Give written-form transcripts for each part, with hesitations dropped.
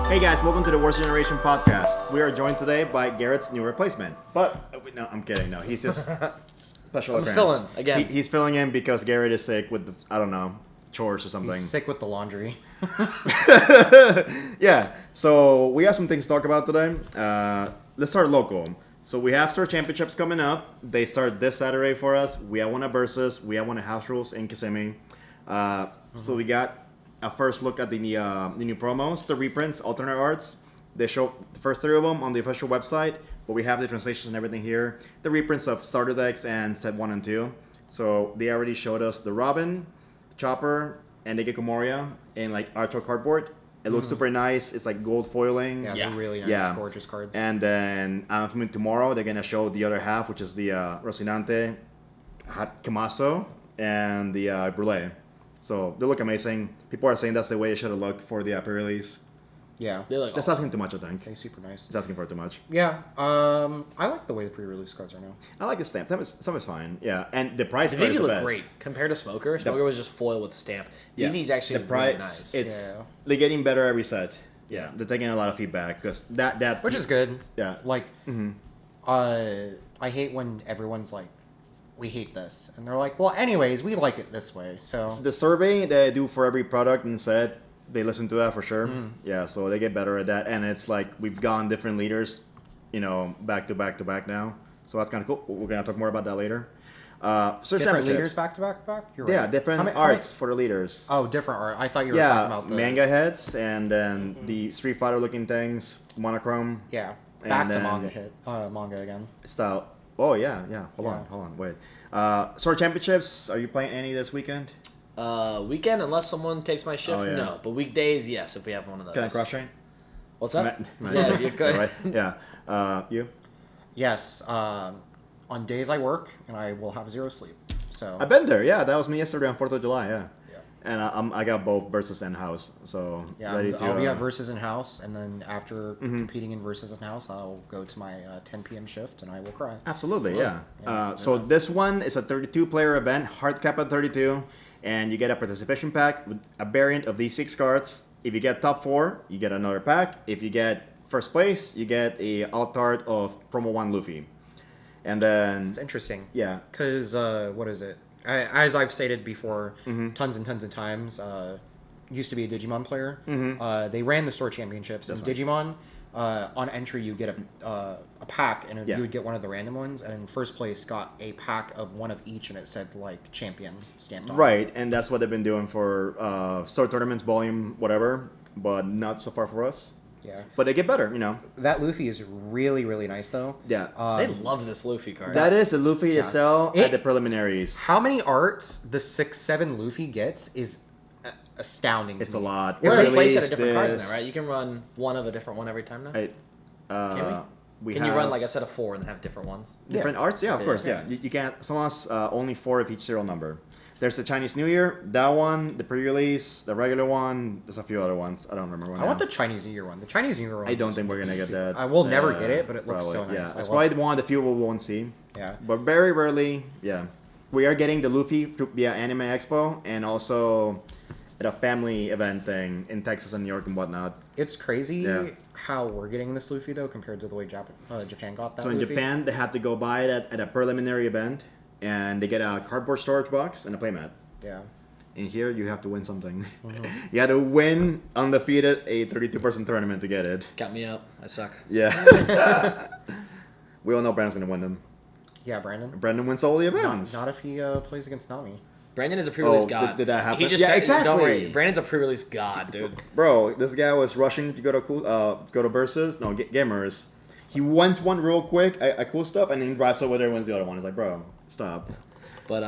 Hey guys, welcome to the Worst Generation podcast. We are joined today by Garrett's new replacement. But, no, I'm kidding. No, he's just special I'm appearance. filling, again. He's filling in because Garrett is sick with, chores or something. He's sick with the laundry. Yeah, so we have some things to talk about today. Let's start local. So we have store championships coming up. They start this Saturday for us. We have one at Versus. We have one at House Rules in Kissimmee. So we got a first look at the new promos, the reprints, alternate arts. They show the first three of them on the official website, but we have the translations and everything here. The reprints of starter decks and set 1 and 2. So they already showed us the Robin, Chopper, and the Gecko Moria in like Archo cardboard. It looks super nice. It's like gold foiling. Yeah, Yeah. they're really nice, gorgeous cards. And then tomorrow they're gonna show the other half, which is the Rocinante, Camaso, and the Brulee. So they look amazing. People are saying that's the way it should have looked for the pre-release. Yeah, They look That's awesome. asking too much, I think. they're super nice. It's asking for too much. Yeah, I like the way the pre-release cards are now. I like the stamp. Some is fine. Yeah, and the price The card is Vivi the look best. great compared to Smoker. Smoker was just foil with the stamp. Yeah. Vivi's actually the price. really nice. It's Yeah. they're getting better every set. Yeah, they're taking a lot of feedback because that Which is good. Yeah. Like, I hate when everyone's like, we hate this. And they're like, well, anyways, we like it this way, so... The survey they do for every product and set, they listen to that for sure. Yeah, so they get better at that. And it's like we've gone different leaders, back to back to back now. So that's kind of cool. We're going to talk more about that later. Search Different championships. leaders back to back to back? You're Yeah, right. different How many- arts for the leaders. Oh, different art. I thought you were talking Yeah, about the... manga heads and then the Street Fighter looking things, monochrome Yeah, And back to then- manga again. style. Oh, yeah. Hold Yeah. on, wait. Sword championships, are you playing any this weekend? Weekend, unless someone takes my shift, Oh, yeah. no. But weekdays, yes, if we have one of those. Can I cross train? What's that? Ma- Yeah, you could. Right? Yeah. You? Yes, on days I work, and I will have zero sleep. So I've been there. Yeah, that was me yesterday on 4th of July. Yeah. Yeah. And I got both Versus and House, so yeah, ready to. I'll be at Versus in house, and then after competing in Versus in house, I'll go to my 10 p.m. shift, and I will cry. Absolutely, yeah. Yeah. So this one is a 32-player event, hard cap at 32, and you get a participation pack with a variant of these 6 cards. If you get top 4, you get another pack. If you get first place, you get a alt art of Promo 1 Luffy. And then, It's interesting. yeah, Because, what is it? As I've stated before, tons and tons of times, used to be a Digimon player. They ran the store championships. That's in right. Digimon, on entry, you get a pack, and Yeah. you would get one of the random ones. And first place got a pack of one of each, and it said, like, champion stamped on it. right. And that's what they've been doing for store tournaments, volume, whatever, but not so far for us. Yeah. But they get better, That Luffy is really, really nice, though. Yeah. They love this Luffy card. That is a Luffy Yeah. SL It- at the preliminaries. How many arts the 6-7 Luffy gets is astounding to It's me. a lot. We're going to place it at Released different cards this- now, right? You can run one of a different one every time now? Can we? Can you run like a set of 4 and have different ones? different arts? Yeah, of Yeah. course. Yeah, you can't. Some us only 4 of each serial number. There's the Chinese New Year, that one, the pre-release, the regular one. There's a few other ones. I don't remember. I want the Chinese New Year one. The Chinese New Year one. I don't is think we're gonna get that. I will never get it, but it looks so probably, nice. Yeah, I it's love probably the one of the few we won't see. Yeah. But very rarely, yeah. We are getting the Luffy via Anime Expo and also at a family event thing in Texas and New York and whatnot. It's crazy Yeah. how we're getting this Luffy though compared to the way Japan got that. So in Luffy. Japan, they have to go buy it at a preliminary event, and they get a cardboard storage box and a playmat. Yeah. In here, you have to win something. Mm-hmm. You had to win undefeated a 32-person tournament to get it. Got me up. I suck. Yeah. We all know Brandon's gonna win them. Yeah, Brandon. Brandon wins all the events. Not if he plays against Nami. Brandon is a pre-release Oh, god. did that happen? He just Yeah, said, exactly. Don't worry. Brandon's a pre-release god, dude. Bro, this guy was rushing to go to Versus. No, Gamers. He wins one real quick, a cool stuff, and then he drives over there and wins the other one. It's like, bro, stop. But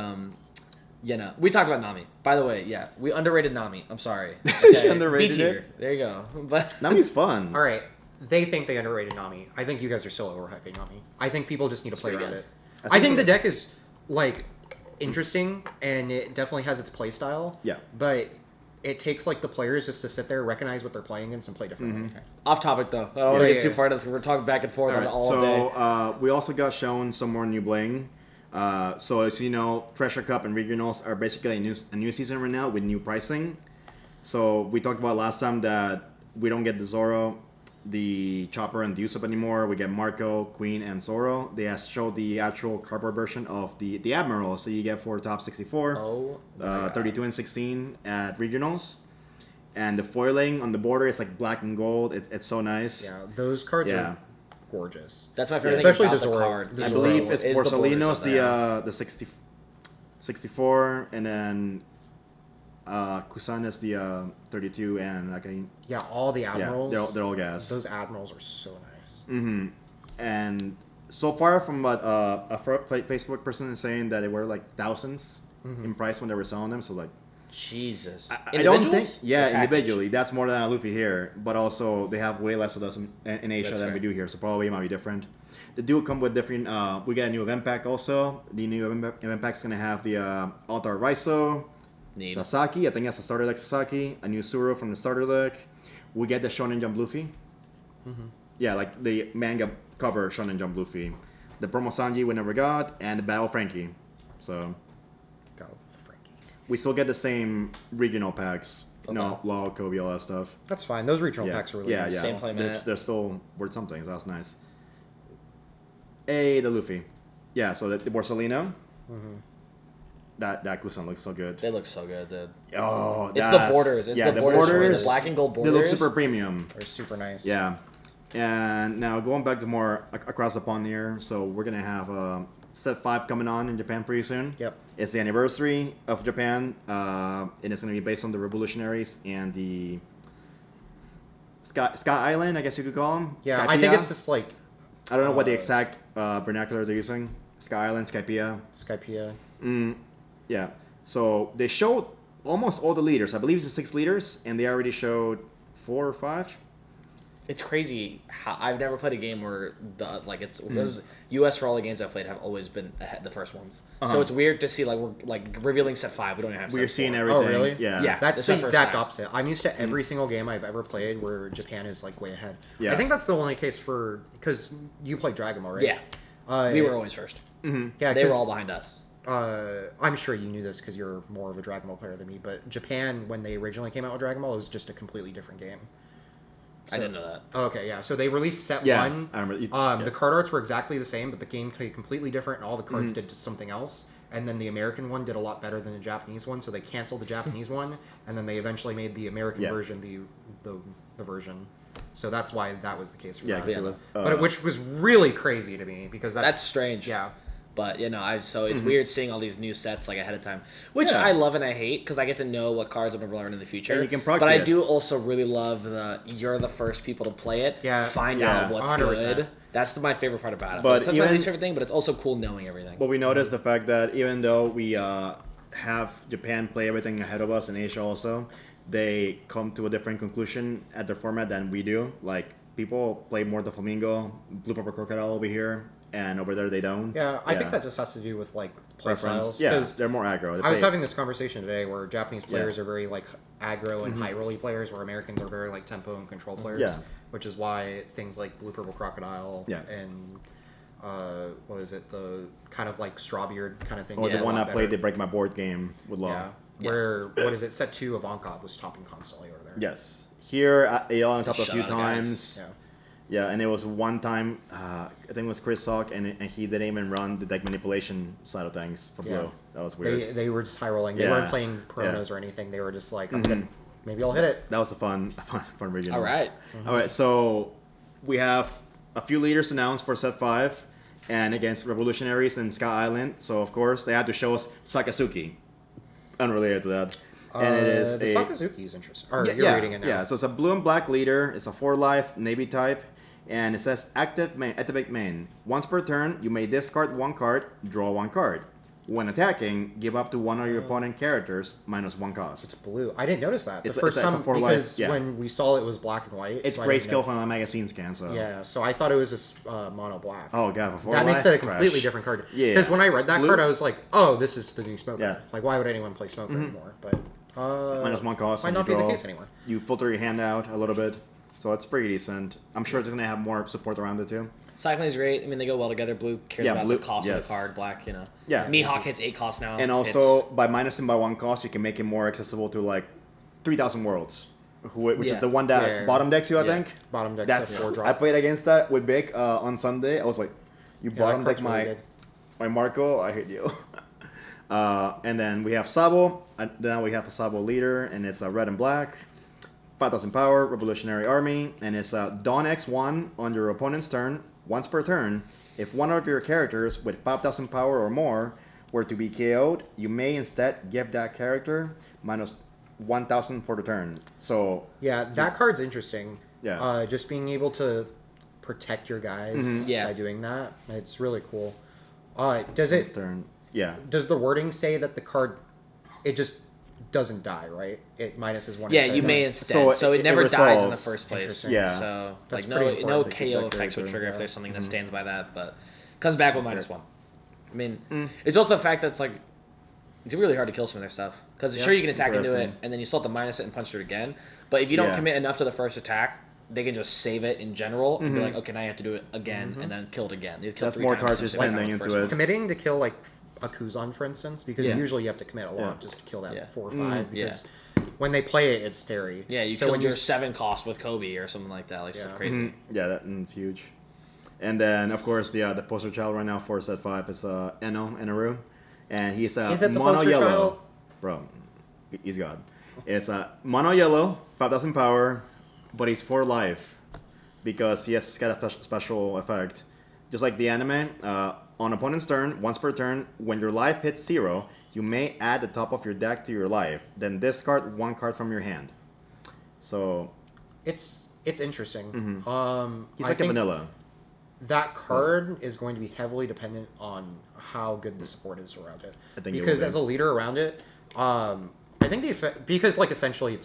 we talked about Nami. By the way, yeah, we underrated Nami. I'm sorry. Okay. underrated B tier. it? There you go. But Nami's fun. All right. They think they underrated Nami. I think you guys are still overhyping Nami. I think people just need to play pretty around good. it. I think the deck is like interesting and it definitely has its play style. Yeah. But it takes like the players just to sit there, recognize what they're playing against, and play differently. off topic though. I don't want to Yeah, get too yeah. far into this. We're talking back and forth on it all so day. we also got shown some more new bling. So as you know, Treasure Cup and Regionals are basically a new season right now with new pricing. So we talked about last time that We don't get the Zoro, the Chopper, and the Usopp anymore. We get Marco, Queen, and Zoro. They have showed the actual cardboard version of the Admiral. So you get 4 top 64, Oh, my God. 32 and 16 at regionals. And the foiling on the border is like black and gold. It's so nice. Yeah, those cards Yeah. are gorgeous. That's my favorite Especially thing the about Zoro. card. The I Zoro believe it's is the borders Borsalino's of that. the 64, and then Kusan is the 32, and like Yeah, all the admirals. they're all gas. Those admirals are so nice. And so far, from what Facebook person is saying, that they were like thousands in price when they were selling them. So like, Jesus. I don't think, Individuals? yeah, Or package? individually, that's more than a Luffy here. But also, they have way less of those in Asia That's than fair. we do here. So probably it might be different. They do come with different. We get a new event pack also. The new event pack is gonna have the Altar Raiso, Neat. Sasaki. I think that's a starter deck Sasaki. A new Suro from the starter deck. We get the Shonen Jump Luffy. Yeah, like the manga cover Shonen Jump Luffy. The promo Sanji we never got, and the Battle Frankie. So Go Frankie. we still get the same regional packs. Okay. No, Law, Kobe, all that stuff. That's fine. Those regional Yeah, packs are really yeah, nice. yeah. Same play mat. They're still worth something, so that's nice. The Luffy. Yeah, so the Borsalino. That Kusan looks so good. They look so good, dude. Oh, It's the that's- borders. It's yeah, the borders. The black and gold They borders. look super premium. They're super nice. Yeah. And now going back to more across the pond here, so we're gonna have set 5 coming on in Japan pretty soon. Yep. It's the anniversary of Japan, and it's gonna be based on the revolutionaries and the Sky Island, I guess you could call them. Yeah, I think it's just like I don't know what the exact vernacular they're using. Sky Island, Skypea. Skypea. Yeah. So they showed almost all the leaders. I believe it's the 6 leaders, and they already showed 4 or 5. It's crazy how I've never played a game where US for all the games I've played have always been ahead, the first ones. So it's weird to see like we're like revealing set 5. We don't even have. We're set seeing 4. everything. Oh, really? Yeah. Yeah. That's It's the our first exact time. opposite. I'm used to every single game I've ever played where Japan is like way ahead. Yeah. I think that's the only case for because you play Dragon Ball, right? Yeah, we were always first. Yeah, They were 'cause, all behind us. I'm sure you knew this because you're more of a Dragon Ball player than me. But Japan, when they originally came out with Dragon Ball, it was just a completely different game. I didn't know that. Okay, yeah. So they released set Yeah, 1. I remember. Yeah. The card arts were exactly the same, but the game played completely different, and all the cards did something else. And then the American one did a lot better than the Japanese one, so they canceled the Japanese one, and then they eventually made the American Yeah. version the version. So that's why that was the case for Yeah, that. 'cause it was, Which was really crazy to me because That's strange. Yeah. But so it's weird seeing all these new sets like ahead of time, which Yeah. I love and I hate because I get to know what cards I'm gonna learn in the future. And you can proxy but I it. do also really love you're the first people to play it. Yeah. Find Yeah. out what's 100%. good. That's my favorite part about it. But That's my even- least favorite thing. But it's also cool knowing everything. But we noticed the fact that even though we have Japan play everything ahead of us in Asia also, they come to a different conclusion at their format than we do. Like, people play more the Flamingo, Blue Purple Crocodile over here, and over there they don't. Yeah, I think that just has to do with like play Preference. styles. Yeah, 'cause they're more aggro. They I was play- having this conversation today where Japanese players are very like aggro and high rolly players, where Americans are very like tempo and control players. Yeah. Which is why things like Blue Purple Crocodile Yeah. and what is it, the kind of like Strawbeard kind of thing. Or did the a one lot I played, better. they break my board game with Law. Yeah. Where what is it? Set 2 of Ankov was topping constantly over there. Yes. Here, I on top a Shut few out, guys. times. Yeah. Yeah, and it was one time, I think it was Chris Hawk, and he didn't even run the deck manipulation side of things for Blue. Yeah. That was weird. They were just high rolling. They Yeah. weren't playing Peronas or anything. They were just like, I'm good. Maybe I'll hit it. That was a fun regional. All right. All right, so we have a few leaders announced for set 5, and against Revolutionaries in Sky Island. So, of course, they had to show us Sakazuki. Unrelated to that. And it is the a... Sakazuki is interesting. Or you're reading it now. Yeah, so it's a blue and black leader. It's a 4-life, Navy type. And it says activate main. Once per turn, you may discard 1 card, draw 1 card. When attacking, give up to one of your opponent characters minus 1 cost. It's blue. I didn't notice that. The It's first a time 4-life, because yeah. when we saw it was black and white. It's so I didn't grayscale know- from a magazine scan, so... Yeah, so I thought it was just mono black. Oh, God, for that makes 4-life? it a completely Trash. different card. Yeah. Because when I read that Blue- card, I was like, oh, this is the new Smoker. Yeah. Like, why would anyone play Smoker anymore? But Minus 1 cost. might and not you be the draw. case anymore. You filter your hand out a little bit, so it's pretty decent. I'm sure it's going to have more support around it, too. Cycling is great. I mean, they go well together. Blue cares Yeah, about blue- the cost of yes. the card. Black, Yeah. Mihawk hits 8 costs now. And also, by minusing by 1 cost, you can make it more accessible to, like, 3,000 worlds. which is Yeah. the one that Yeah. bottom decks you, I Yeah. think. Bottom deck That's 4 drop. I played against that with Vic on Sunday. I was like, you Yeah, bottom that deck card's really my Marco. I hate you. And then we have Sabo. And then we have a Sabo leader, and it's red and black. 5,000 power, Revolutionary Army, and it's Dawn X1 on your opponent's turn, once per turn. If one of your characters with 5,000 power or more were to be KO'd, you may instead give that character minus 1,000 for the turn. So Yeah, that card's interesting. Yeah. Just being able to protect your guys Yeah. by doing that, it's really cool. Does it? turn, yeah. Does the wording say that the card, it just doesn't die, right? It minuses one. Yeah, instead you of may that. instead. So it it never dies in the resolves. first place. Interesting. Yeah. So That's like pretty no important to keep KO that effects would character, trigger if yeah. there's something that stands by that, but comes back with -1. I mean, it's also the fact that it's like it's really hard to kill some of their stuff because sure you can attack into it Interesting. and then you still have to minus it and punch through it again. But if you don't Yeah. commit enough to the first attack, they can just save it in general and be like, okay, now you have to do it again and then kill it again. You kill That's 3 more times cards since you're they went spending on the into first it. one. Committing to kill like a Kuzan, for instance, because Yeah. usually you have to commit a lot Yeah. just to kill that Yeah. 4 or 5. Yeah. Because when they play it, it's scary. Yeah, you so killed when your you 7 cost with Kobe or something like that, like stuff Yeah. crazy. Yeah, that's huge. And then, of course, the poster child right now for set 5 is Eno Enaru. And he's Is it the mono poster yellow. child? Bro, he's God. It's mono yellow, 5,000 power, but he's 4 life because he's got a special effect. Just like the anime, on opponent's turn, once per turn, when your life hits 0, you may add the top of your deck to your life. Then discard 1 card from your hand. So It's interesting. he's I like a think vanilla. that card is going to be heavily dependent on how good the support is around it. I think it Because will be. as a leader around it, I think the effect, because like essentially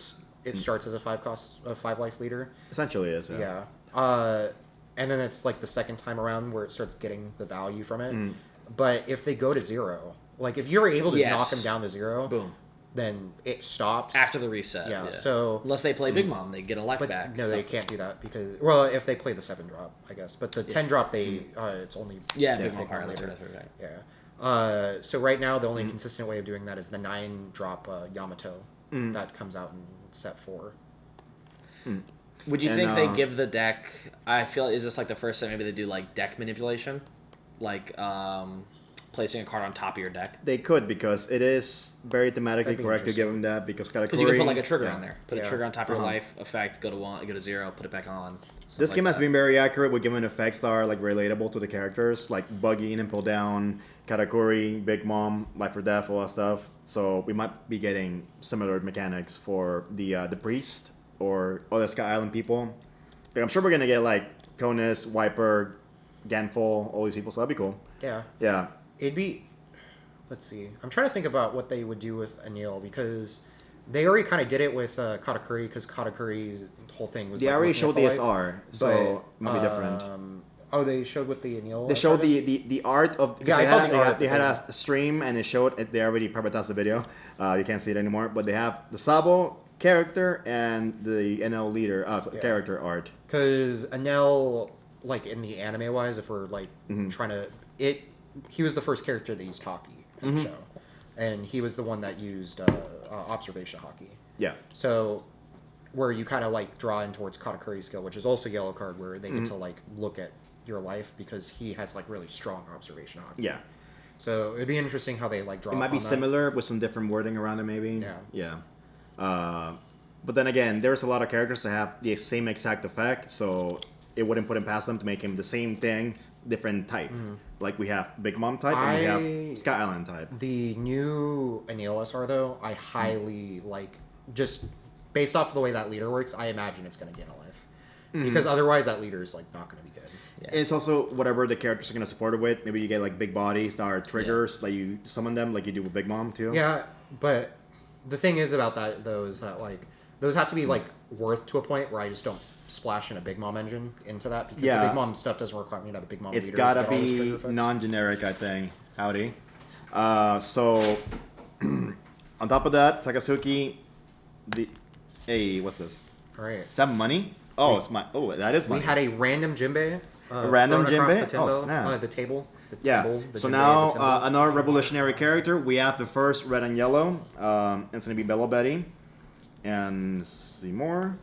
it starts as a 5 life leader. Essentially is. Yeah. And then it's like the second time around where it starts getting the value from it. But if they go to 0, like if you're able to Yes. knock them down to 0, Boom. then it stops After the reset. Yeah, so- unless they play Big Mom, they get a life But back. no, they stuff. can't do that because if they play the 7 drop, I guess. But the 10 drop, it's only Yeah, Big Big Mom power. later. That's right. Yeah. So right now, the only consistent way of doing that is the 9 drop Yamato that comes out in set 4. Would you And, think they give the deck? I feel is this like the first time maybe they do like deck manipulation, like placing a card on top of your deck? They could because it is very thematically That'd be correct to give interesting. him that because Katakuri. Because you can put like a trigger on there. Put Yeah. a trigger on top of your Uh-huh. life effect. Go to 1, go to 0. Put it back on. This game has been very accurate with giving effects that are like relatable to the characters, like Buggy and Pull Down, Katakuri, Big Mom, Life or Death, all that stuff. So we might be getting similar mechanics for the Priest or other Sky Island people. Like, I'm sure we're gonna get like Konus, Wiper, Ganful, all these people. So that'd be cool. Yeah. Yeah. It'd be. Let's see. I'm trying to think about what they would do with Anil because they already kind of did it with Katakuri because Katakuri's whole thing was. They like, already looking showed at the light, SR, so it might be different. Oh, they showed what the Anil. They showed the art of. Yeah, I saw the art, They had but a stream and it showed. They already privatized the video. You can't see it anymore. But they have the Sabo character and the NL leader character art. Because Anil, like in the anime wise, if we're like trying to he was the first character that used hockey in the show, and he was the one that used observation hockey. Yeah. So, where you kind of like draw in towards Katakuri's skill, which is also yellow card, where they get to like look at your life because he has like really strong observation hockey. Yeah. So it'd be interesting how they like draw. It might be upon that. similar with some different wording around it, maybe. Yeah. Yeah. But then again, there's a lot of characters that have the same exact effect, so it wouldn't put him past them to make him the same thing, different type. Like we have Big Mom type and we have Sky Island type. The new Anil SR though, I highly like. Just based off of the way that leader works, I imagine it's going to gain a life because otherwise that leader is like not going to be good. Yeah. It's also whatever the characters are going to support it with. Maybe you get like big bodies that are triggers, like you summon them like you do with Big Mom too. Yeah, but the thing is about that though is that like those have to be like worth to a point where I just don't splash in a Big Mom engine into that because the Big Mom stuff doesn't require me to have a Big Mom It's leader. gotta to get all those trigger be effects. non-generic, I think. Howdy. So on top of that, Sakasuki, what's this? All right. Is that money? Oh, it's my. Oh, that is money. We had a random Jinbei. A random thrown across Jinbei? The, timbo, Oh, snap. the table. The Yeah. table, the So Jinbei now of the temple. another revolutionary character. We have the first red and yellow. It's gonna be Bella Betty. And let's see more.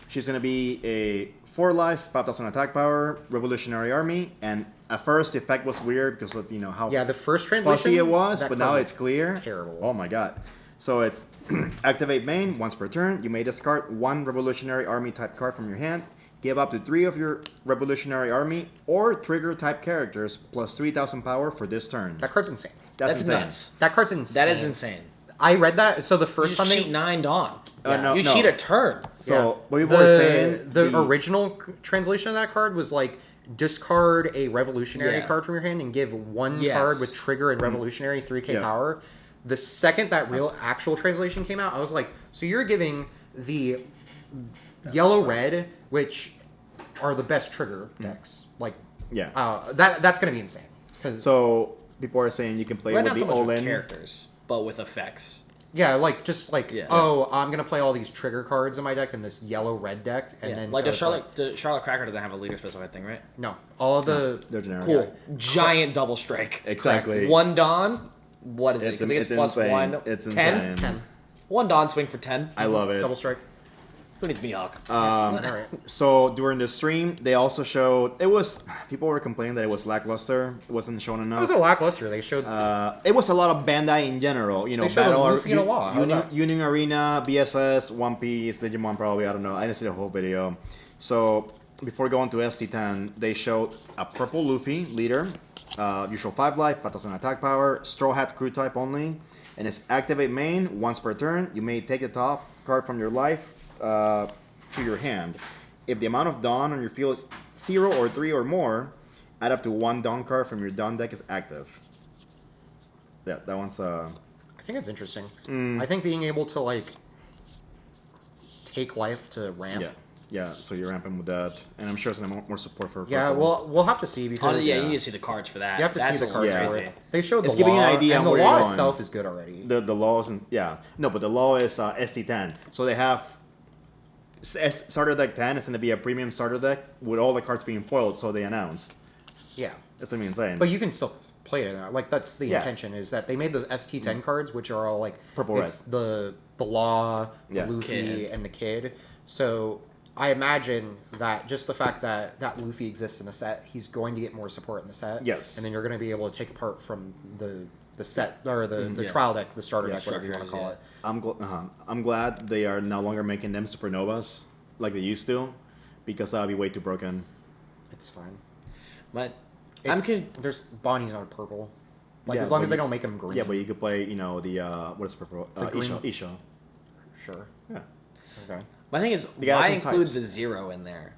She's gonna be a 4 life, 5,000 attack power, Revolutionary Army, and at first the effect was weird because of how Yeah, the first translation fuzzy it was, that but card now was it's clear. Terrible. Oh my god. So it's activate main once per turn. You may discard 1 Revolutionary Army type card from your hand. Give up to 3 of your Revolutionary Army or trigger type characters plus 3,000 power for this turn. That card's insane. That's insane. nuts. That card's insane. That is insane. I read that. So the You first just time cheat 9 Dawn. No, you no. cheat a turn. So what people were saying, the original translation of that card was like discard a revolutionary Yeah. card from your hand and give one Yes. card with trigger and revolutionary 3k Yeah. power. The second that real actual translation came out, I was like, so you're giving the yellow red, which are the best trigger decks. Like, yeah. that's gonna be insane. 'Cause- So people are saying you can play Right, with not the so much with Olin. characters, but with effects. yeah, like just like Yeah. oh, I'm gonna play all these trigger cards in my deck in this yellow red deck, and then like so the it's the Charlotte Cracker doesn't have a leader specified thing, right? no, all of the They're generic. Cool. Giant double strike. Exactly. 1 Dawn. What is it? It's, Because it gets it's plus insane. 1. It's 10? insane. 10 1 Dawn swing for 10. I love it. double strike. Who needs Mihawk? All right. So during the stream, they also showed people were complaining that it was lackluster. It wasn't shown It enough. was a lackluster. They showed It was a lot of Bandai in general. They showed a Luffy and a Law. How's that? Union Arena, BSS, One Piece, Digimon probably. I don't know. I didn't see the whole video. So before going to ST10, they showed a purple Luffy leader, usual 5 life, 5,000 attack power, Straw Hat crew type only, and it's activate main once per turn. You may take the top card from your life to your hand. If the amount of Dawn on your field is 0 or 3 or more, add up to 1 Dawn card from your Dawn deck is active. Yeah, that one's I think it's interesting. I think being able to like take life to ramp. yeah. So you're ramping with that, and I'm sure there's more support for. Yeah, purple. we'll have to see because Yeah, you need to see the cards for that. you have to That's see the a cards little for crazy. it. They showed It's the giving law, you an idea and on the where you're law going. itself is good already. The law isn't. Yeah, no, but the law is ST10. So they have starter deck 10 is going to be a premium starter deck with all the cards being foiled. So they announced. Yeah, That's gonna be insane. but you can still play it. Like that's the Yeah. intention is that they made those ST10 cards, which are all like Purple it's the law, the Yeah. Luffy, Kid. and the kid. So I imagine that just the fact that Luffy exists in the set, he's going to get more support in the set. Yes. and then you're going to be able to take apart from the set or the Yeah. trial deck, the starter Yeah, deck, whatever you want to structures, call yeah. it. I'm glad they are no longer making them supernovas like they used to, because that would be way too broken. It's fine. But It's, there's Bonnie's not purple. Like Yeah, as long but as they you- don't make him green. Yeah, but you could play, the what is purple? The green- Isha. Sure. Yeah. Okay. my thing is, You gotta why choose include types. the 0 in there?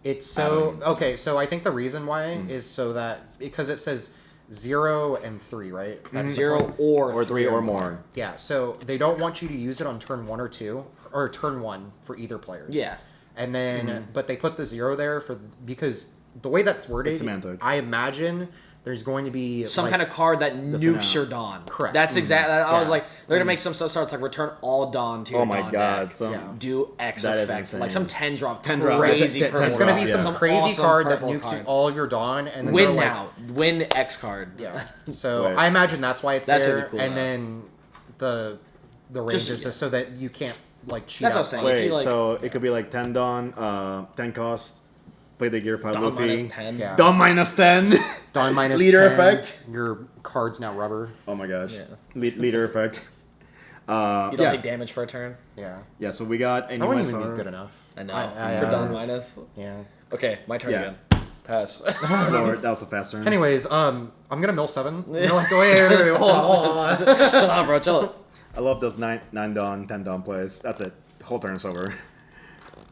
It's so okay. So I think the reason why is so that because it says 0 and 3, right? That's the 0 problem. Or 3 or more. Yeah. So they don't want you to use it on turn 1 or 2 or turn 1 for either players. Yeah. And then, but they put the 0 there because the way that's worded, It's semantics. I imagine there's going to be Some like, kind of card that nukes out. your Dawn. Correct. That's exactly. I was Yeah. like, they're gonna make some stuff starts like return all Dawn to your Oh my Dawn god. deck. So Yeah. Do X That is effects, like insane. some 10 drop, 10 drop. crazy Yeah, 10 purple. It's going to be drop, some yeah. Some crazy awesome card that purple nukes card. all of your Dawn and then Win they're now, win X card. Like, yeah. So Right. I imagine that's why it's That's there, really cool, and though. then the range is just so that you can't like cheat. That's what out I'm saying. on- If Wait, you, like- so it could be like 10 Dawn, 10 cost, play the Gear 5 Dawn Luffy. minus 10. Yeah. Dawn minus 10. Dawn minus Leader 10, effect. Your card's now rubber. Oh my gosh. Yeah. Leader effect. You don't yeah. take damage for a turn. Yeah. Yeah, so we got a That new wouldn't even SR. be good enough. I know. I- for Dawn minus. Yeah. Okay, my turn Yeah. again. Pass. No, that was a fast turn. Anyways, I'm gonna mill 7. You're like, wait, hold on. Chill out, bro. Chill. I love those 9 Dawn, 10 Dawn plays. That's it. The whole turn's over.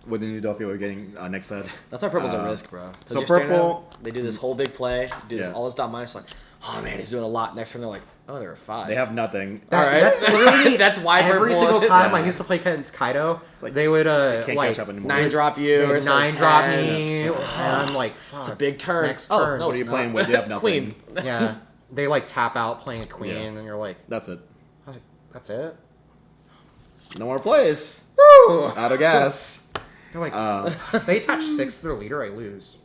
With the new Dolphy, we're getting next set. That's why purple's a risk, bro. 'Cause so you're staring at purple- them, they do this whole big play, do this Yeah. all this Dawn minus, like, oh man, he's doing a lot. Next turn, they're like, oh, there were 5. They have nothing. All right. That's literally That's why every purple- single time Yeah. I used to play against Kaido, like they would can't like catch up anymore. 9 drop you, they'd or it's like 9 drop 10. me, and I'm like, fuck. It's a big turn. Next Oh, turn. no, What are it's you playing not. with? You have nothing. Queen. Yeah, they like tap out playing a queen, Yeah. and you're like, That's it. that's it. No more plays. Woo! Out of gas. They're like, if they attach 6 to their leader, I lose.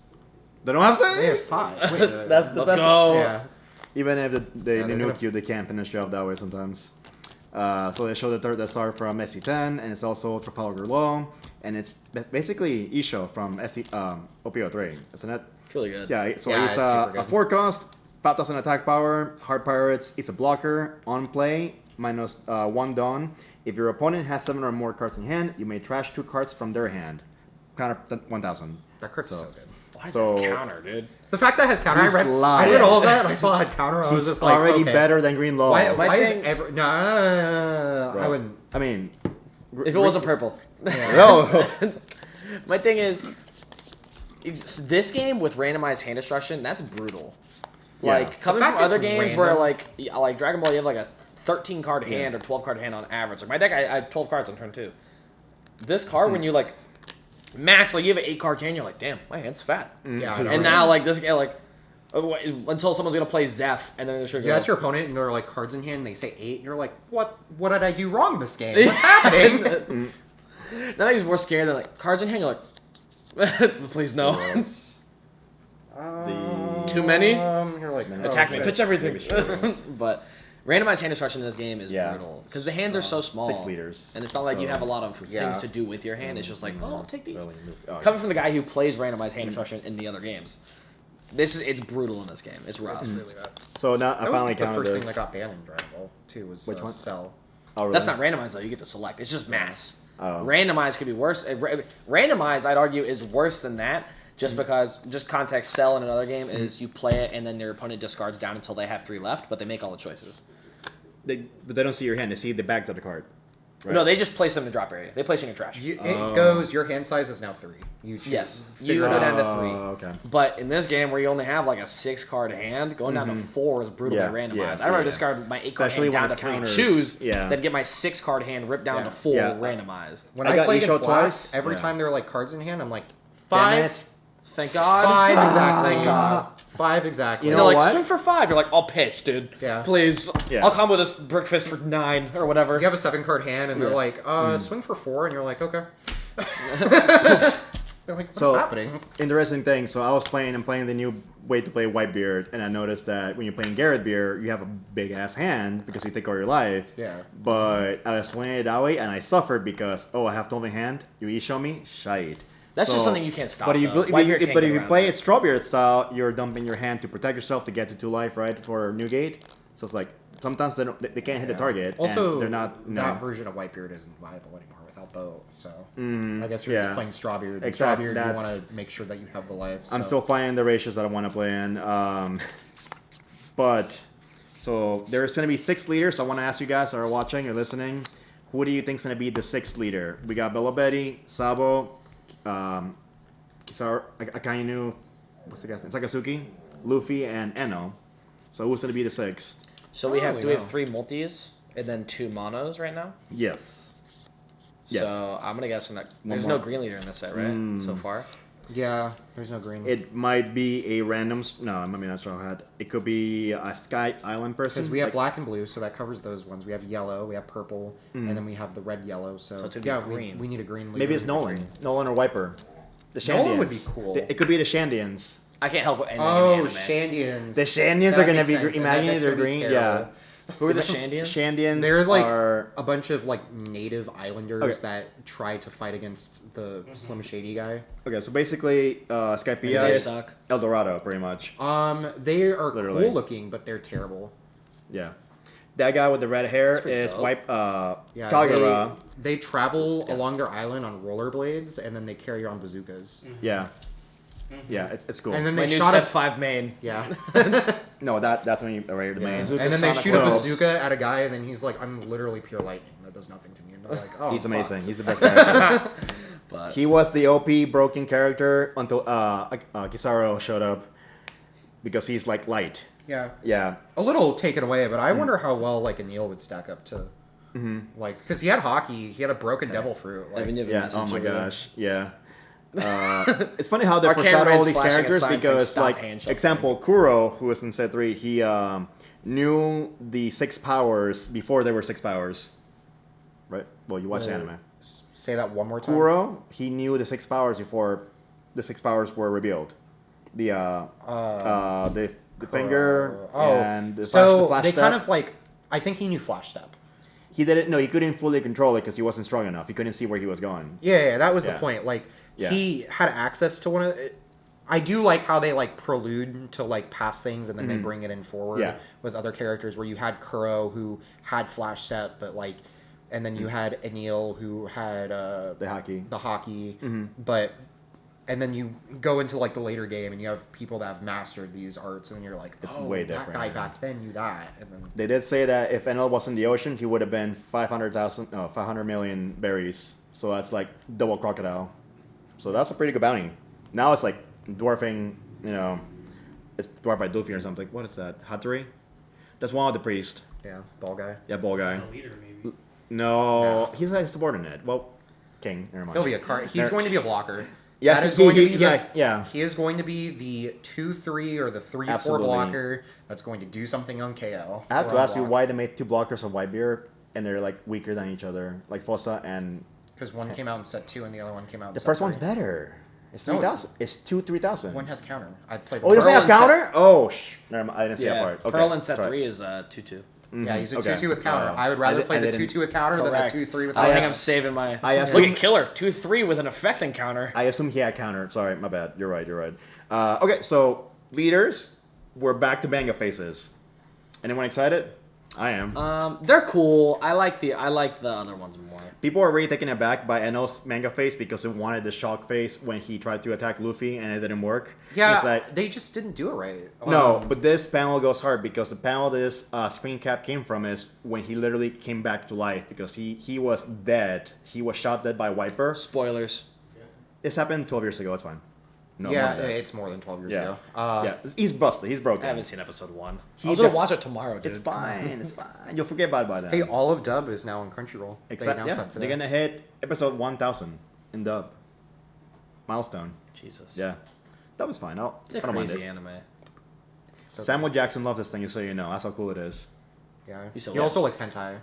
They don't have They have save? 5. Wait, That's the Let's best. go. Yeah. Even if they they're nuke gonna- you, they can't finish you off that way sometimes. So they show the third Death Star from SC-10, and it's also Trafalgar Law, and it's basically Isho from OP-03, isn't it? It's really good. Yeah, so Yeah, it's it's super good. a 4 cost, 5,000 attack power, hard pirates. It's a blocker, on play, minus 1 dawn. If your opponent has 7 or more cards in hand, you may trash 2 cards from their hand. Counter 1,000. That card's so good. Why is So- it counter, dude? The fact that it has counter, He's I lying. read all that, and I saw it had counter, I was He's just like, already okay. better than Green Law. Why is thing- ever... No, Bro. I wouldn't... I mean... If it wasn't purple. No. My thing is, this game with randomized hand destruction, that's brutal. Yeah. Like, coming The from fact other it's games random- where, like Dragon Ball, you have, like, a 13-card hand or 12-card hand on average. Like, my deck, I had 12 cards on turn 2. This card, when you, like, max, like, you have an 8-card hand, you're like, damn, my hand's fat. Yeah, I know, And right? now, like, this guy, like, until someone's going to play Zeph, and then they're sure You ask your opponent, and they're like, cards in hand, and they say 8, and you're like, what did I do wrong this game? What's happening? That makes me more scared than, like, cards in hand, you're like, please no. Too many? You're like, Attack me, shit. pitch everything. Maybe sure. But randomized hand destruction in this game is Yeah. brutal because the hands are so small. 6 liters. and it's not like you So, have a lot of yeah. things to do with your hand. It's just like, oh, I'll take these. Really, oh, Coming from the guy who plays randomized hand destruction in the other games, it's brutal in this game. It's rough. It's really bad. So now I That was finally the counted first this. thing that got banned in Dragon Ball, too, was Which one? Cell. Oh, really? That's not randomized though. You get to select. It's just mass. Oh. Randomized could be worse. Randomized, I'd argue, is worse than that. Just because, just context, Cell in another game is you play it and then your opponent discards down until they have 3 left, but they make all the choices. But they don't see your hand. They see the back of the card. Right? No, they just place them in the drop area. They place you in your trash. It goes, your hand size is now 3. You choose. Yes, you Figure go it down out. to 3. Okay. But in this game, where you only have like a 6-card hand, going down to 4 is brutal Yeah, by randomized. yeah, I'd rather yeah. discard my 8-card Especially hand when down to it's 3 counters. choose Yeah. than get my 6-card hand ripped down Yeah. to 4 Yeah. randomized. When I I, got play Isho against Black, twice. every Yeah. time there are like cards in hand, I'm like, Damn 5. it. Thank God. 5 exactly. Thank God. 5 exactly. You And know they're like, what? swing for 5. You're like, I'll pitch, dude. Yeah. Please. Yeah. I'll combo this Brick Fist for 9 or whatever. You have a 7-card hand, and they're Yeah. like, swing for 4, and you're like, okay. They're like, what's So- happening? Interesting thing. So I'm playing the new way to play Whitebeard, and I noticed that when you're playing Garrett Beard, you have a big ass hand because you take all your life. Yeah. But I was playing it that way, and I suffered because I have Tolving hand. You show me, shite. That's just something you can't stop, But if though. you, Whitebeard can't but get if you around play that. it Strawbeard style, you're dumping your hand to protect yourself to get to 2 life, right, for Newgate. So it's like sometimes they can't hit the target. Also, and they're not. that version of Whitebeard isn't viable anymore without Bow. So I guess you're yeah. just playing Strawbeard. And Exactly, Strawbeard, you that's- want to make sure that you have the life. I'm so. still finding the ratios that I want to play in. But so there's going to be 6 leaders. So I want to ask you guys that are watching or listening, who do you think is going to be the 6th leader? We got Bella Betty, Sabo, Kizaru, Akainu, what's the guy's name? Sakasuki, Luffy, and Eno. So who's going to be the 6th? So we I don't have, do really we have 3 multis and then 2 monos right now? Yes. Yes. So I'm gonna guess there's more. no green leader in this set, right? So far. Yeah, there's no green. It might be a random. No, I mean not Straw Hat. It could be a Sky Island person. Because we have like- black and blue, so that covers those ones. We have yellow, we have purple, and then we have the red yellow. So, So it's gonna be yeah, green. we need a green. Maybe it's Nolan. Nolan or Wiper. The Shandians. Nolan would be cool. It could be the Shandians. I can't help but anything Oh, in anime. Shandians. The Shandians That are gonna makes be sense, green. and that Imagine deck's they're gonna be green. terrible. Yeah. Who are the Shandians? Shandians. They're like are a bunch of like native islanders Okay. that try to fight against the Slim Shady guy. okay. So basically, Skypiea They is suck. El Dorado, pretty much. They are Literally. cool looking, but they're terrible. Yeah. That guy with the red hair pretty is dope. Yeah, Kagura. they travel along their island on rollerblades, and then they carry around bazookas. Yeah. Yeah, it's cool. And then My they new shot set a 5 main. yeah, no, that's when you right the main. Bazooka and then they Sonic shoot a Boom. bazooka at a guy, and then he's like, "I'm literally pure lightning. That does nothing to me." And they're like, "Oh, He's amazing. fuck." He's the best character. But He was the OP broken character until Kizaru showed up because he's like light. Yeah, Yeah. a little taken away, but I wonder how well like Anil would stack up to, like, because he had hockey, he had a broken devil fruit. Like, Evan, you have a Yeah. message Oh my over there? gosh. Yeah. It's funny how they Our foreshadow all cameraman's these flashing a characters sign saying, because, "Stop like, hand shuffling." example, Kuro, who was in set 3, he knew the 6 powers before there were 6 powers. Right? Well, you watch the anime. say that one more time. Kuro, he knew the 6 powers before the 6 powers were revealed. The finger Oh, and the so flash they step. kind of like. I think he knew Flash Step. He didn't. No, he couldn't fully control it because he wasn't strong enough. He couldn't see where he was going. Yeah, that was the Yeah. point. Like Yeah. he had access to one of. I do like how they like prelude to like past things and then they bring it in forward Yeah. with other characters. Where you had Kuro who had Flash Step, but like, and then you had Anil who had The hockey. the hockey, but. And then you go into like the later game, and you have people that have mastered these arts, and you're like, It's "Oh, way that different, guy yeah. back then knew that." And then They did say that if Enel was in the ocean, he would have been 500 million berries. So that's like double crocodile. So that's a pretty good bounty. Now it's like dwarfing, it's dwarfed by Luffy or something. What is that? Hattori? That's one of the priests. yeah, ball guy. Yeah, ball guy. The leader, maybe. No, he's like subordinate. Well, king. Never mind. He'll be a card. He's going to be a blocker. Yes, that is he- going to he- be yeah. He is going to be the 2-3 or the 3-4 Absolutely. blocker that's going to do something on KO. I have or to on ask you block. why they made two blockers of Whitebeard and they're like weaker than each other, like Fossa and Because one came out in set 2 and the other one came out in the set first 3. one's better. It's No, 3,000. It's 3,000. One has counter. I played. Oh, he doesn't Pearl have and counter? Oh, never mind. I didn't see that Yeah, part. Okay. Pearl in set sorry. 3 is 2-2. Yeah, he's a Okay. 2-2 with counter. I would I rather did- play I the didn't- 2-2 with counter Correct. than the 2-3 with I counter. think I I'm ass- saving my. I Look assume- at Killer 2-3 with an effect encounter. I assume he had counter. Sorry, my bad. You're right. Okay, so leaders, we're back to manga faces. Anyone excited? I am. They're cool. I like the other ones more. People are really taken aback by Enel's manga face because they wanted the shock face when he tried to attack Luffy and it didn't work. Yeah, It's like, they just didn't do it right. no, but this panel goes hard because the panel this screen cap came from is when he literally came back to life because he was dead. He was shot dead by Wiper. Spoilers. This happened 12 years ago. It's fine. No, yeah, more than that. it's more than 12 years Yeah. ago. Yeah, he's busted. He's broken. I haven't seen episode 1. He I was gonna def- watch it tomorrow, dude. It's fine. It's fine. You'll forget about it by then. Hey, all of Dub is now on Crunchyroll. They Except, announced yeah, that today. they're gonna hit episode 1,000 in dub. Milestone. Jesus. Yeah, that was fine. It's a I don't mind crazy it. anime. So- Samuel Jackson loves this thing, just so you know. That's how cool it is. Yeah. You said He what? also likes hentai.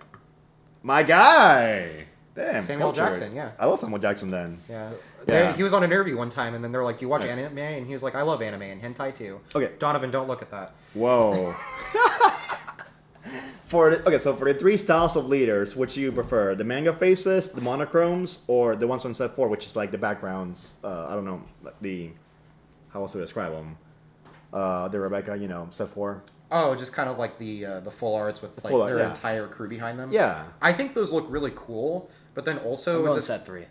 My guy. Damn. Samuel cultured. Jackson, yeah. I love Samuel Jackson then. Yeah. Yeah. He was on an interview one time, and then they're like, "Do you watch Yeah. anime?" And he was like, "I love anime and hentai too." Okay. Donovan, don't look at that. Whoa. So for the three styles of leaders, which do you prefer? The manga faces, the monochromes, or the ones on set 4, which is like the backgrounds? I don't know, like how else to describe them? The Rebecca, set 4. Oh, just kind of like the full arts with like full art, their yeah. entire crew behind them. Yeah. I think those look really cool, but then also I'm going just set 3.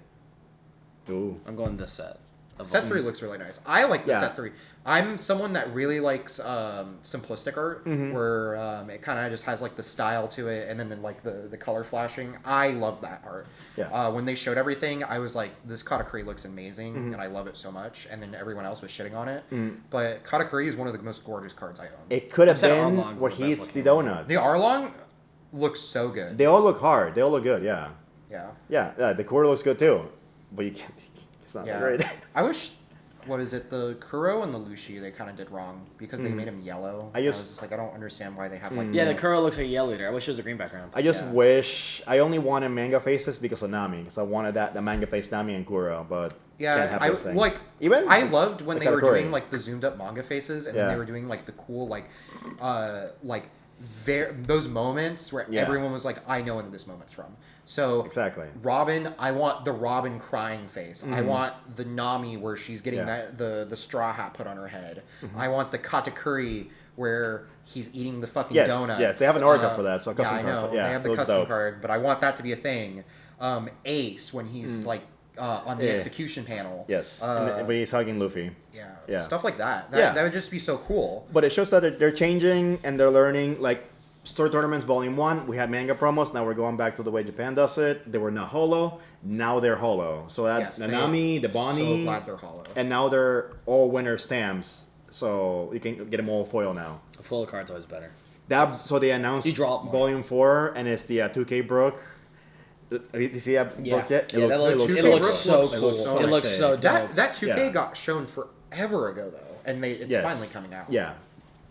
Ooh. I'm going this set. of set ones. 3 looks really nice. I like the Yeah. set 3. I'm someone that really likes simplistic art, Mm-hmm. where it kind of just has like the style to it, and then like the color flashing. I love that art. Yeah. When they showed everything, I was like, this Katakuri looks amazing, Mm-hmm. and I love it so much. And then everyone else was shitting on it. But Katakuri is one of the most gorgeous cards I own. It could have Said been Arlong's where the he best eats the looking one. donuts. The Arlong looks so good. They all look hard. They all look good, yeah. Yeah. Yeah, the core looks good too. But you can't, it's not Yeah. great. I wish. What is it? The Kuro and the Lushi they kind of did wrong because they made him yellow. I just- was just like, I don't understand why they have like. Yeah, the Kuro looks like a yellow leader. I wish it was a green background. I just Yeah. wish I only wanted manga faces because of Nami, because I wanted the manga face Nami and Kuro, but can't Yeah, have I those things. like. Even I loved when the they were Katakuri. doing like the zoomed up manga faces, and then Yeah. they were doing like the cool those moments where Yeah. everyone was like, I know when this moment's from. So Exactly. Robin, I want the Robin crying face. I want the Nami where she's getting Yeah. the straw hat put on her head. I want the Katakuri where he's eating the fucking Yes, donuts. yes, they have an order for that, so a yeah, custom I card know. for- yeah, they have the looks custom dope. card, but I want that to be a thing. Ace when he's like on the Yeah. execution panel. Yes, Uh, and when he's hugging Luffy. yeah, Yeah. stuff like that. Yeah. That would just be so cool. But it shows that they're changing and they're learning. Like Store Tournaments Volume 1, we had manga promos. Now we're going back to the way Japan does it. They were not holo. Now they're holo. So that Yes, the they- Nami, the So Bonnie, glad they're hollow. and now they're all winner stamps. So you can get them all foil now. A full card's always better. So they announced You draw it more. Volume 4, and it's the 2K Brook. Did you see that Yeah, book yet? yeah, that looks, it so looks good. so It cool. looks so It looks sick. so dope. That 2K Yeah. got shown forever ago though, and it's Yes. finally coming out. Yeah.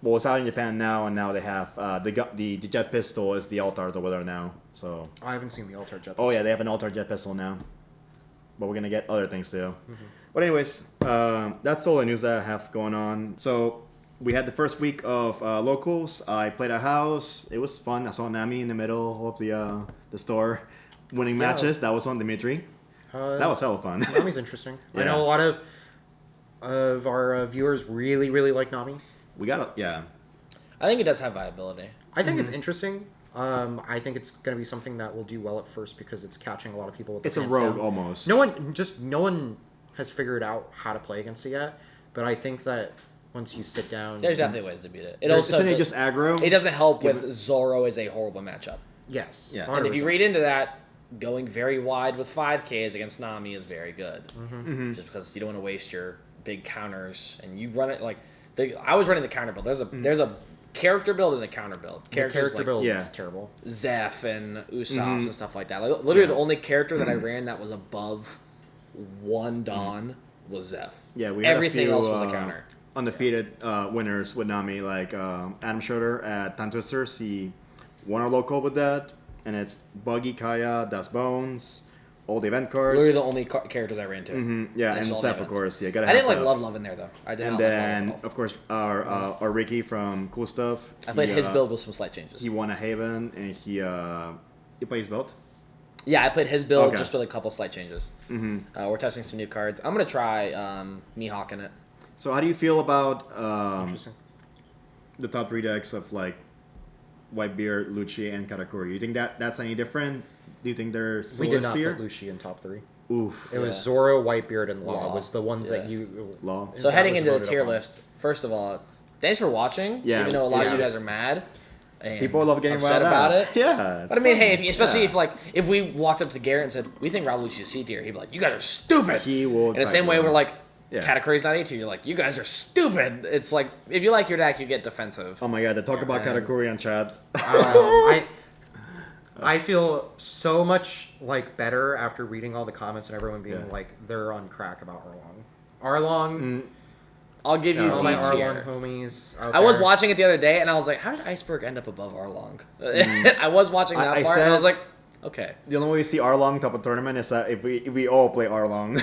Well, it's out in Japan now, and now they have the jet pistol is the altar over there now. So I haven't seen the Altar Jet. oh yeah, they have an altar jet pistol now. But we're gonna get other things too. But anyways, that's all the news that I have going on. So we had the first week of locals. I played a house. It was fun. I saw Nami in the middle of the store winning matches. That was on Dimitri. That was hella fun. Nami's interesting. Yeah. I know a lot of our viewers really, really like Nami. We got yeah. I think it does have viability. I think it's interesting. I think it's going to be something that will do well at first because it's catching a lot of people with the It's a fan rogue sound. almost. No one has figured out how to play against it yet, but I think that once you sit down... There's definitely ways to beat it. Isn't it just aggro? It doesn't help with Zoro is a horrible matchup. Yes. Yeah. 100%. And if you read into that, going very wide with 5Ks against Nami is very good. Just because you don't want to waste your big counters, and you run it like... I was running the counter build. There's a character build and a counter build. The character like build is terrible. Zeph and Usopp and stuff like that. Like, literally, the only character that I ran that was above 1 Dawn was Zeph. Yeah, we had Everything a few, else was a counter. Undefeated winners with Nami, like Adam Schroeder at Time Twisters. He won our local with that, and it's Buggy, Kaya, Das Bones, all the event cards. Literally the only characters I ran to. Yeah, I and saw the Seth, of events. course. Yeah, gotta I have didn't like Seth. Love in there though. I did And not like then, Love at all. of course, our Ricky from Cool Stuff. I played his build with some slight changes. He won a Haven, and he played his belt. Yeah, I played his build Okay. just with a couple slight changes. We're testing some new cards. I'm gonna try Mihawk in it. So how do you feel about Interesting. the top 3 decks of like Whitebeard, Lucci, and Katakuri? You think that's any different? Do you think they're We did not here? put Lucy in top 3. Oof. It was Yeah. Zoro, Whitebeard, and Law Law. was the ones that Yeah. you... Law. So that heading was into the voted tier upon. list, first of all, thanks for watching. Yeah, Even though a lot of yeah. you guys are mad. And People love getting upset riled about out. it. Yeah. But I mean, it's hey, fun. especially Yeah. if we walked up to Garrett and said we think Rob Lucci's C tier, he'd be like, "You guys are stupid." He will In the fight same way, you. we're like, Yeah. Katakuri's not A tier. You're like, "You guys are stupid." It's like if you like your deck, you get defensive. Oh my god, they talk about Yeah. Katakuri on chat. I feel so much like better after reading all the comments and everyone being Yeah. like they're on crack about Arlong. I'll give you All D my Arlong tier. homies. Out I was there. watching it the other day, and I was like, "How did Iceberg end up above Arlong?" I was watching that I part, and I was said- like, "Okay." The only way you see Arlong top of tournament is that if we all play Arlong.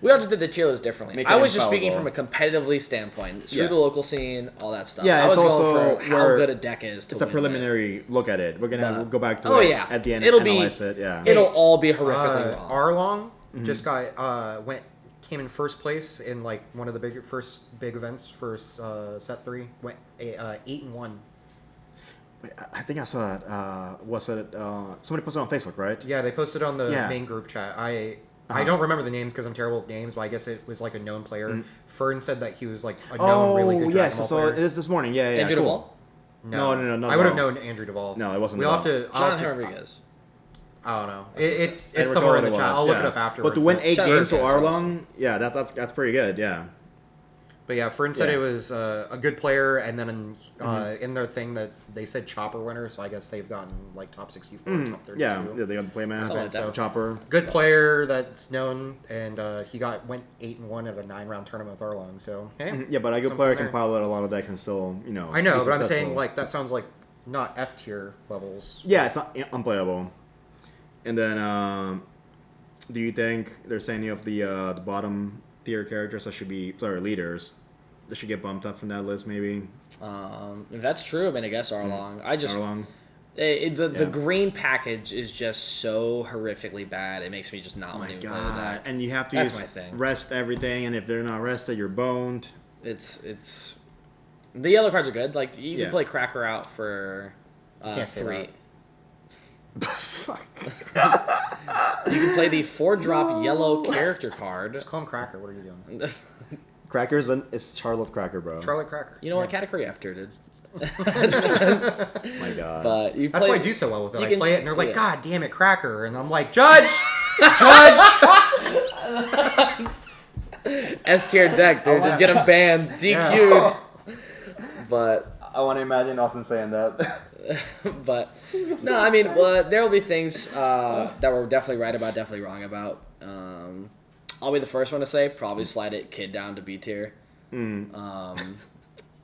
We all just did the tier list differently. Make I it was just speaking from infallible. a competitively standpoint. Screw Yeah. the local scene, all that stuff. Yeah, I was it's also going for how where good a deck is to It's a win with. preliminary look at it. We're gonna But- go back to Oh, it yeah. at the end It'll and be- analyze it. Yeah. It'll all be horrifically wrong. Arlong just got came in first place in like one of the first big events for set 3. Went 8-1. Wait, I think I saw it. Was it somebody posted on Facebook, right? Yeah, they posted on the Yeah. main group chat. I don't remember the names because I'm terrible with names, but I guess it was like a known player. Fern said that he was like a known really good Dragon yes, I Ball saw player. it this morning. Yeah, Andrew cool. Duvall? No, I would have no. known Andrew Duvall. No, it wasn't We'll have Duvall. to. I'll have Jonathan to- Rodriguez. I don't know. It's I recall somewhere in what the it chat. was, I'll look it yeah. up afterwards. But to win 8 Shout out games to for those guys. Arlong, yeah, that's pretty good. Yeah. But yeah, Fern said Yeah. it was a good player, and then in their thing that they said Chopper winner, so I guess they've gotten like top 64, top 32. Yeah, they got the play man, Something like that. Chopper. Good player that's known, and he went 8-1 of a 9-round tournament with Arlong. So hey, Yeah, but a good something player there. can pilot a lot of decks and still, I know, be but I'm saying successful. like that sounds like not F tier levels. Yeah, it's not unplayable. And then, do you think there's any of the bottom tier characters that should be leaders that should get bumped up from that list? Maybe If that's true, I mean, I guess Arlong. I just Arlong. the Yeah. green package is just so horrifically bad. It makes me just not Oh want my to even play the god! deck. And you have to That's use my thing. rest everything, and if they're not rested, you're boned. It's the yellow cards are good. Like you Yeah. can play Cracker out for Can't say 3. Fuck. You can play the 4-drop yellow character card. Just call him Cracker. What are you doing? Crackers and it's Charlotte Cracker, bro. Charlotte Cracker. You know what? Category after dude. My god. But you That's play, why I do so well with it. you I can- play it, and they're like, yeah. "God damn it, Cracker!" And I'm like, "Judge, Judge." S tier deck, dude. Just get him banned, DQ'd. But I want to imagine Austin saying that. but no, I mean, there will be things that we're definitely right about, definitely wrong about. I'll be the first one to say probably slide it Kid down to B tier.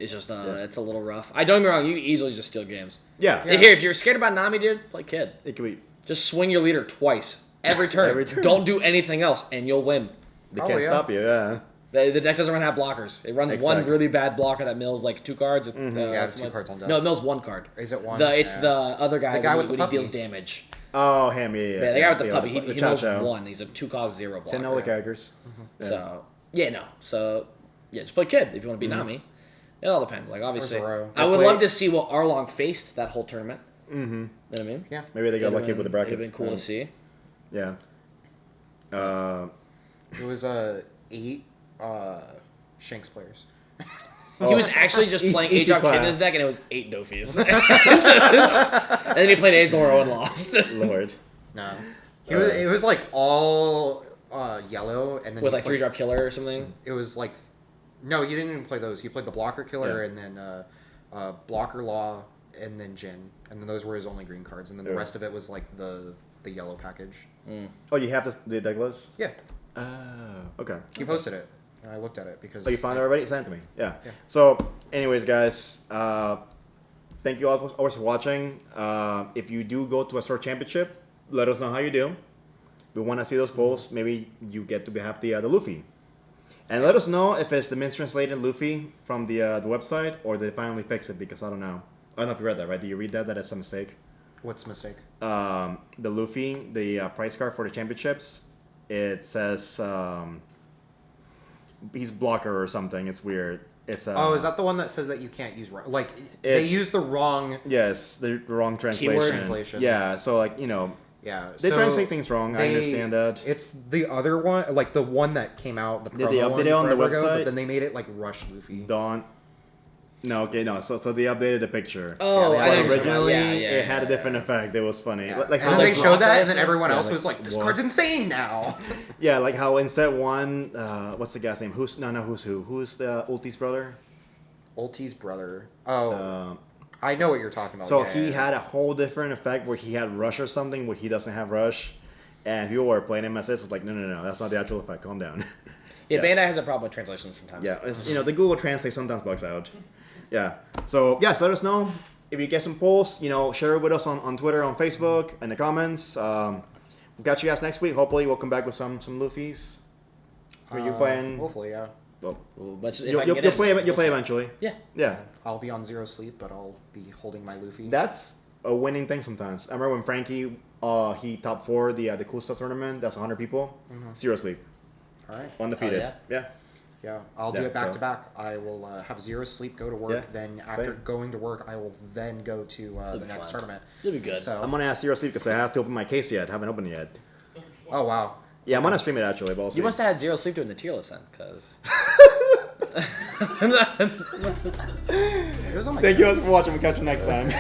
It's just it's a little rough. I don't get me wrong, you can easily just steal games. Yeah. Here, if you're scared about Nami, dude, play Kid. It could be. Just swing your leader twice every turn. Every turn. Don't do anything else, and you'll win. They Oh, can't yeah. stop you. Yeah. The deck doesn't run out blockers. It runs one Exactly. really bad blocker that mills like 2 cards. With, Yeah, it's 2 cards on deck. No, it mills 1 card. Is it 1? It's Yeah. the other guy, The guy with when the he deals puppy. damage. Oh, him, yeah. Yeah, the guy with the puppy. He Chow mills Chow. 1. He's a 2-cost 0 blocker. Send all the characters. So just play Kid if you want to beat Nami. It all depends. Like obviously, Zoro. I would play- love to see what Arlong faced that whole tournament. You know what I mean? Yeah. Maybe they got lucky with the brackets. It'd been cool to see. Yeah. It was 8 Shanks players. He was actually just Easy- playing easy 8-drop Kid in class. his deck, and it was 8 Dofies. And then he played Azoro and lost. Lord. No. It was like all yellow, and then With he like played- 3-drop Killer or something. It was like, no, you didn't even play those. You played the blocker killer, Yeah. and then blocker law, and then Jin, and then those were his only green cards, and then the Yeah. rest of it was like the yellow package. Oh, you have the deck list? Yeah, Oh, okay. he posted it, and I looked at it because. Oh, you found it already? Send it to me. Yeah. Yeah. So, anyways, guys, thank you all always for watching. If you do go to a store championship, let us know how you do. We want to see those polls. Maybe you get to have the Luffy. And let us know if it's the mistranslated Luffy from the website or they finally fix it, because I don't know. I don't know if you read that, right? Did you read that? That it's a mistake? What's the mistake? The Luffy, the price card for the championships, it says he's blocker or something. It's weird. It's Is that the one that says that you can't use like they It's- use the wrong? Yes, the wrong translation. Keyword translation. Yeah, so like, Yeah, they translate things wrong. I they- understand that. It's the other one, like the one that came out. The Did they promo update it on the forever ago, website? but then they made it like Rush Luffy. Dawn. No, okay, no. So they updated the picture. Oh, Yeah, I they know But what you're talking about. originally, Yeah, it had a yeah. different effect. It was funny. Yeah. Like and how then they like showed that, and then Brock everyone Lesnar? else Yeah, was like, "This what? card's insane now." yeah, like how in set one, what's the guy's name? Who's who? Who's the Ulti's brother? Ulti's brother. Oh, Uh, I know what you're talking about. So Yeah, he yeah, had a whole different effect where he had Rush or something where he doesn't have Rush, and people were playing him as this. It's like, no, that's not the actual effect. Calm down. Yeah, Yeah. Bandai has a problem with translations sometimes. Yeah, it's, the Google Translate sometimes bugs out. Yeah. So yes, let us know if you get some polls. Share it with us on Twitter, on Facebook, in the comments. We'll catch you guys next week. Hopefully, we'll come back with some Luffy's. Are you playing? Hopefully, yeah. Well, But if you'll I can get you'll in, play. You'll we'll play see. eventually. Yeah. Yeah. I'll be on zero sleep, but I'll be holding my Luffy. That's a winning thing sometimes. I remember when Frankie, he top 4 the cool stuff tournament. That's 100 people. Zero sleep, All right. undefeated. Oh, yeah. Yeah, I'll do Yeah, it back so- to back. I will have zero sleep, go to work. Yeah, Then after same. going to work, I will then go to the be next fun. tournament. You'll be good. So, I'm gonna ask zero sleep because I have to open my case yet. Haven't opened it yet. oh wow. Yeah, I'm gonna stream it actually. But we'll see. You must have had 0 sleep doing the tier list then, because. It was on my Thank you guys for watching. We'll catch you next time.